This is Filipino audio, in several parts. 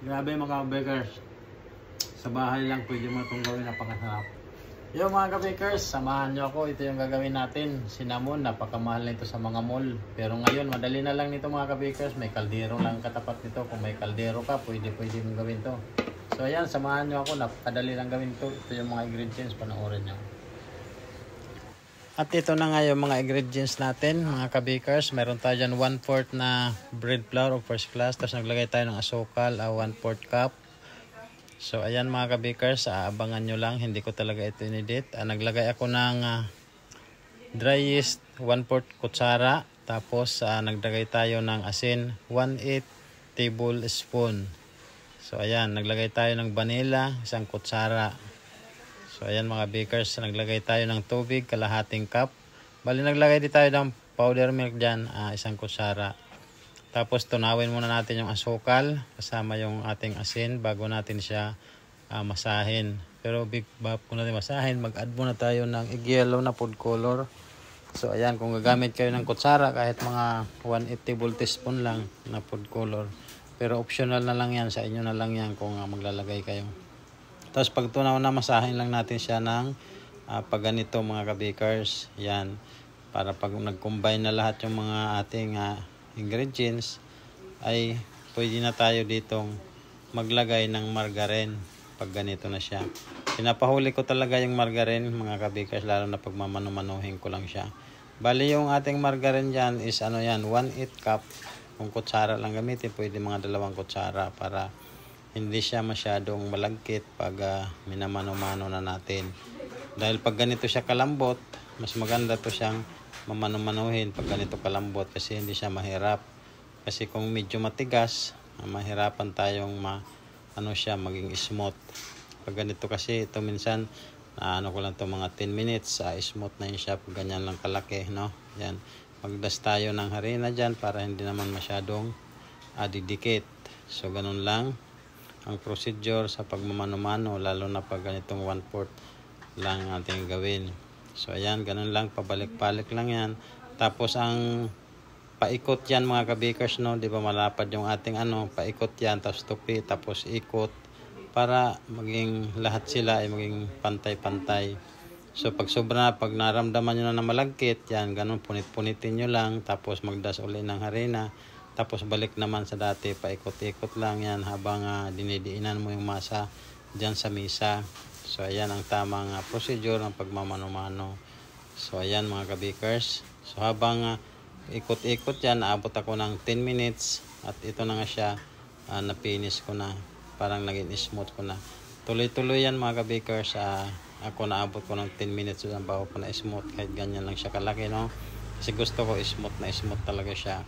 Grabe mga kabakers. Sa bahay lang pwede mo itong gawin, napakasarap. Yung mga kabakers, samahan nyo ako. Ito yung gagawin natin. Cinnamon, napakamahal na ito sa mga mall. Pero ngayon, madali na lang nito mga kabakers. May kaldero lang katapat nito. Kung may kaldero ka, pwede mong gawin to. So ayan, samahan nyo ako. Napakadali lang gawin to. Ito yung mga ingredients, panoorin nyo. At ito na nga yung mga ingredients natin, mga kabakers. Meron tayo dyan 1/4 na bread flour of first class. Tapos naglagay tayo ng asukal, 1/4 cup. So ayan mga kabakers, abangan nyo lang. Hindi ko talaga ito inedit. Naglagay ako ng dry yeast, 1/4 kutsara. Tapos naglagay tayo ng asin, 1/8 tablespoon. So ayan, naglagay tayo ng vanilla, 1 kutsara. So ayan mga bakers, naglagay tayo ng tubig, kalahating cup. Bali naglagay din tayo ng powder milk dyan, 1 kutsara. Tapos tunawin muna natin yung asukal kasama yung ating asin bago natin siya masahin. Pero bago natin masahin, mag-add muna tayo ng yellow na food color. So ayan, kung gagamit kayo ng kutsara, kahit mga 1/8 tablespoon lang na food color. Pero optional na lang yan, sa inyo na lang yan kung maglalagay kayo. Tapos pag tunaw na, masahin lang natin siya ng pag ganito mga kabakers. Yan. Para pag nag-combine na lahat yung mga ating ingredients, ay pwede na tayo ditong maglagay ng margarine pag ganito na siya. Pinapahuli ko talaga yung margarine mga kabakers, lalo na pag mamanu-manuhin ko lang siya. Bali yung ating margarine dyan is 1/8 cup. Kung kutsara lang gamitin, pwede mga 2 kutsara para hindi siya masyadong malagkit pag minamano-mano na natin. Dahil pag ganito siya kalambot, mas maganda to siyang mamano-manuhin pag ganito kalambot kasi hindi siya mahirap. Kasi kung medyo matigas, mahirapan tayong maging smooth. Pag ganito kasi, ito minsan, ko lang to mga 10 minutes, smooth na yun siya pag ganyan lang kalaki, no? Yan. Magdas tayo ng harina dyan para hindi naman masyadong didikit. So, ganun lang ang procedure sa pagmamano-mano, lalo na pag ganitong 1/4 lang ating gawin. So ayan, ganun lang, pabalik-balik lang yan. Tapos ang paikot yan mga kabakers, no, di ba malapad yung ating paikot yan, tapos tupi, tapos ikot para maging lahat sila ay maging pantay-pantay. So pag sobra, pag naramdaman nyo na malagkit, yan, ganun, punit-punitin nyo lang, tapos magdas uli ng harina. Tapos balik naman sa dati, paikot-ikot lang yan habang dinidiinan mo yung masa dyan sa misa. So ayan ang tamang procedure ng pagmamano-mano. So ayan mga kabakers. So habang ikot-ikot yan, naabot ako ng 10 minutes at ito na nga siya, na-finish ko na, parang naging smooth ko na. Tuloy-tuloy yan mga kabakers. Ako naabot ko ng 10 minutes bago ko na smooth, kahit ganyan lang siya kalaki, no? Kasi gusto ko smooth talaga siya.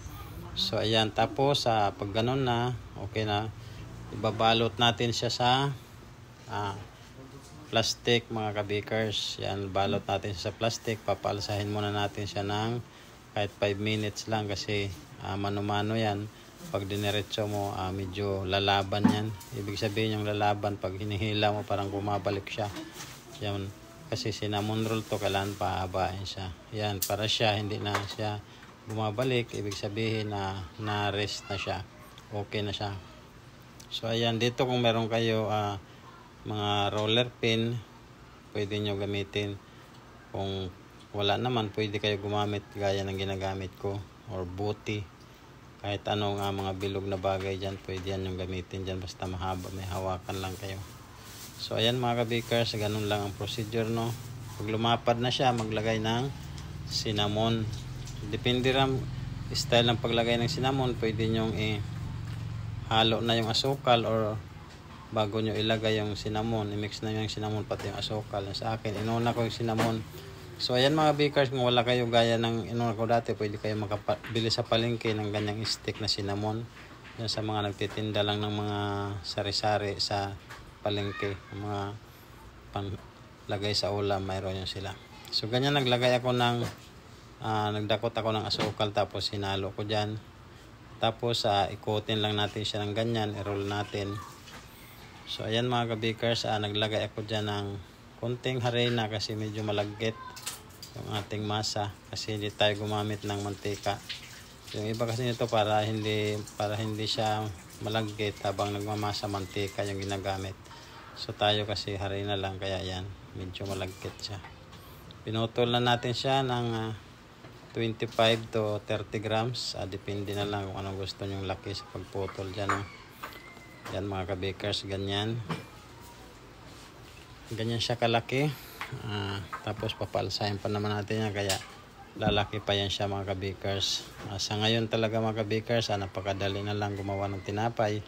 So ayan, tapos pag ganun na, okay na, ibabalot natin siya sa plastic mga kabakers. Yan, balot natin siya sa plastic, papaalsahin muna natin siya ng kahit 5 minutes lang kasi mano-mano yan. Pag diniretso mo, medyo lalaban yan. Ibig sabihin yung lalaban, pag hinihila mo parang bumabalik siya. Yan, kasi cinnamon roll to, kailangan pahabain siya. Yan, para siya hindi na siya bumabalik, ibig sabihin na rest na siya, okay na siya. So ayan, dito kung meron kayo mga roller pin, pwede nyo gamitin. Kung wala naman, pwede kayo gumamit gaya ng ginagamit ko, or buti, kahit anong mga bilog na bagay dyan, pwede yan yung gamitin dyan, basta mahaba, may hawakan lang kayo. So ayan mga kabakers, ganun lang ang procedure, no? Pag lumapad na siya, maglagay ng cinnamon. Depende ram style ng paglagay ng cinnamon, pwede nyo halo na yung asukal, or bago nyo ilagay yung cinnamon, i-mix na yung cinnamon pati yung asukal. Sa akin, inuna ko yung cinnamon. So ayan mga bakers, kung wala kayo gaya ng inuna ko dati, pwede kayo makabili sa palengke ng ganyang stick na cinnamon. Yan sa mga nagtitinda lang ng mga sari-sari sa palengke, mga panlagay sa ulam, mayroon yun sila. So ganyan, naglagay ako nagdakot ako ng asukal, tapos hinalo ko dyan. Tapos ikutin lang natin siya ng ganyan, i-roll natin. So ayan mga kabakers, naglagay ako dyan ng konting harina kasi medyo malagkit yung ating masa, kasi hindi tayo gumamit ng mantika. Yung iba kasi nito para hindi siya malagkit habang nagmamasa mantika yung ginagamit. So tayo kasi harina lang, kaya yan, medyo malagkit siya. Pinutol na natin siya ng 25 to 30 grams. Depende na lang kung anong gusto nyong laki sa pagputol dyan. Yan mga ka-bakers, ganyan. Ganyan siya kalaki. Tapos papaalsahin pa naman natin yan, kaya lalaki pa yan siya mga ka-bakers. Sa ngayon talaga mga ka-bakers, napakadali na lang gumawa ng tinapay.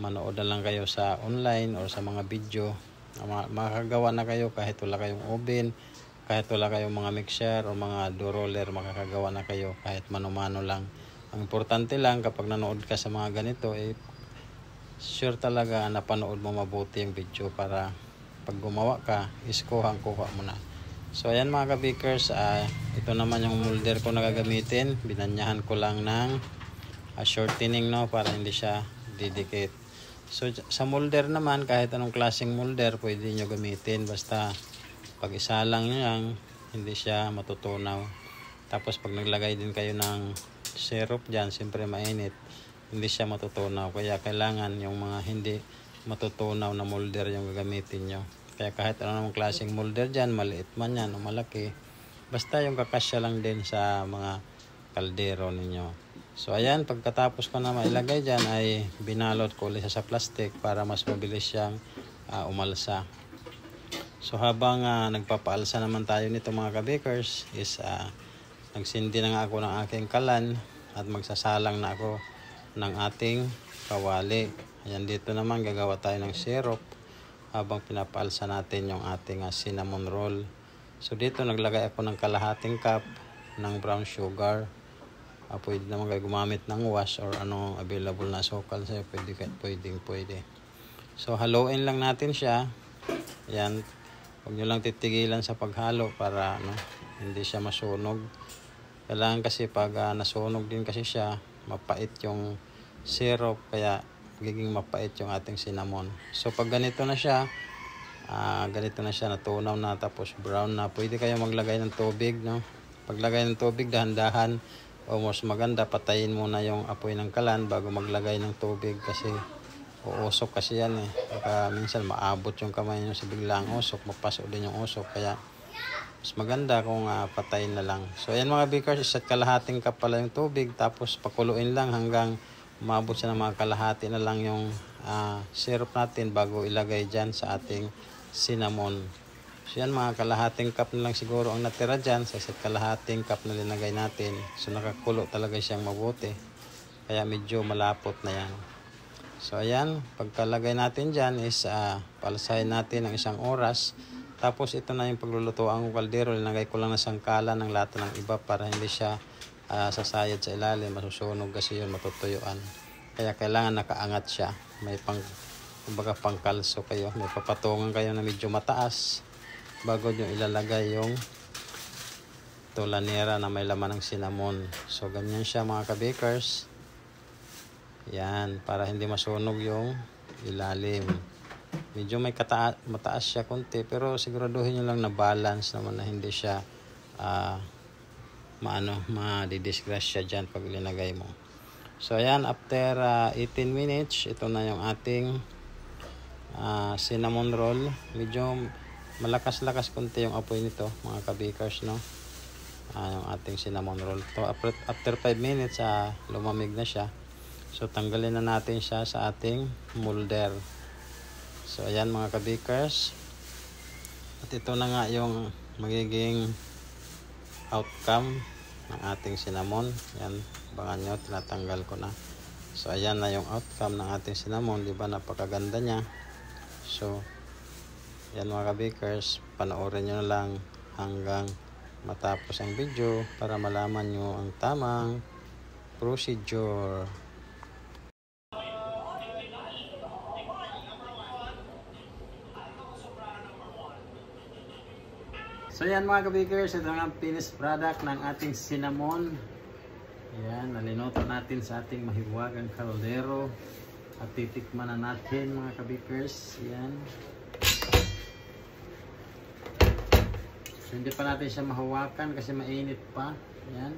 Manood na lang kayo sa online or sa mga video. Makakagawa na kayo kahit wala kayong oven, kahit wala kayong mga mixer o mga dough roller, makakagawa na kayo kahit mano-mano lang. Ang importante lang kapag nanood ka sa mga ganito, sure talaga napanood mo mabuti yung video para pag gumawa ka, kuha mo na. So ayan mga ka-bakers, ito naman yung molder ko na gagamitin. Binanyahan ko lang ng shortening, no, para hindi siya didikit. So sa molder naman, kahit anong klaseng molder pwede nyo gamitin, basta pag isa lang yan, hindi siya matutunaw. Tapos pag naglagay din kayo ng syrup dyan, siyempre mainit, hindi siya matutunaw. Kaya kailangan yung mga hindi matutunaw na molder yung gagamitin nyo. Kaya kahit anong klaseng molder dyan, maliit man yan o malaki, basta yung kakasya lang din sa mga kaldero ninyo. So ayan, pagkatapos ko na mailagay dyan, ay binalot ko ulit sa plastic para mas mabilis siyang umalsa. So habang nagpapaalsa naman tayo nito mga ka-bakers, is nagsindi na nga ako ng aking kalan at magsasalang na ako ng ating kawali. Ayan, dito naman gagawa tayo ng syrup habang pinapaalsa natin yung ating cinnamon roll. So dito naglagay ako ng kalahating cup ng brown sugar. Pwede naman kayo gumamit ng wash or anong available na asukal sa'yo, pwede. So haluin lang natin siya. Ayan, huwag nyo lang titigilan sa paghalo para hindi siya masunog. Kailangan kasi pag nasunog din kasi siya, mapait yung syrup, kaya magiging mapait yung ating cinnamon. So pag ganito na siya, natunaw na, tapos brown na, pwede kayo maglagay ng tubig, no? Paglagay ng tubig, dahan-dahan, o mas maganda patayin muna yung apoy ng kalan bago maglagay ng tubig, kasi uusok kasi yan baka minsan maabot yung kamay nyo sa biglang usok, mapasok din yung usok, kaya mas maganda kung patayin na lang. So ayan mga bakers, isa't kalahating cup pala yung tubig, tapos pakuluin lang hanggang umabot siya ng mga kalahati na lang yung syrup natin bago ilagay dyan sa ating cinnamon. So yan, mga kalahating cup na lang siguro ang natira dyan sa isa't kalahating cup na linagay natin. So nakakulo talaga siyang mabuti, kaya medyo malapot na yan. So ayan, pagkalagay natin dyan is palasahin natin ng 1 oras. Tapos ito na yung paglulutuan ng kaldero. Linagay ko lang na sangkalan ng lata ng iba para hindi siya sasayad sa ilalim, masusunog kasi yun, matutuyuan. Kaya kailangan nakaangat siya. May kumbaga pangkalso kayo, may papatungan kayo na medyo mataas bago nyo ilalagay yung tulanera na may laman ng cinnamon. So ganyan siya mga ka-bakers. Yan, para hindi masunog yung ilalim. Medyo may mataas siya konti, pero siguraduhin nyo lang na balance naman, na hindi siya madidisgrasya dyan pag linagay mo. So ayan, after 18 minutes, ito na yung ating cinnamon roll. Medyo malakas-lakas konti yung apoy nito mga ka-bakers, no? Yung ating cinnamon roll. So after 5 minutes, lumamig na siya. So tanggalin na natin siya sa ating molder. So ayan mga ka-bakers, at ito na nga yung magiging outcome ng ating cinnamon. Yan, abangan nyo, tinatanggal ko na. So ayan na yung outcome ng ating cinnamon, di ba? Napakaganda niya. So yan mga ka-bakers, panoorin nyo na lang hanggang matapos ang video para malaman nyo ang tamang procedure. So yan mga ka-bakers, ito ang finished product ng ating cinnamon. Yan, nalinuto natin sa ating mahiwagang kaldero at titikman na natin mga ka-bakers. Yan. So, hindi pa natin siya mahawakan kasi mainit pa. Yan.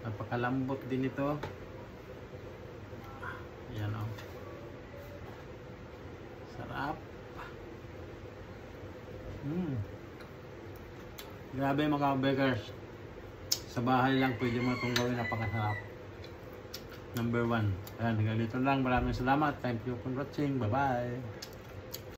Napakalambot din ito. Ayan o. Sarap. Grabe mga kabekers. Sa bahay lang pwede mo itong gawin, napakasarap. Number 1. Ayan, hanggang dito lang. Maraming salamat. Thank you for watching. Bye bye.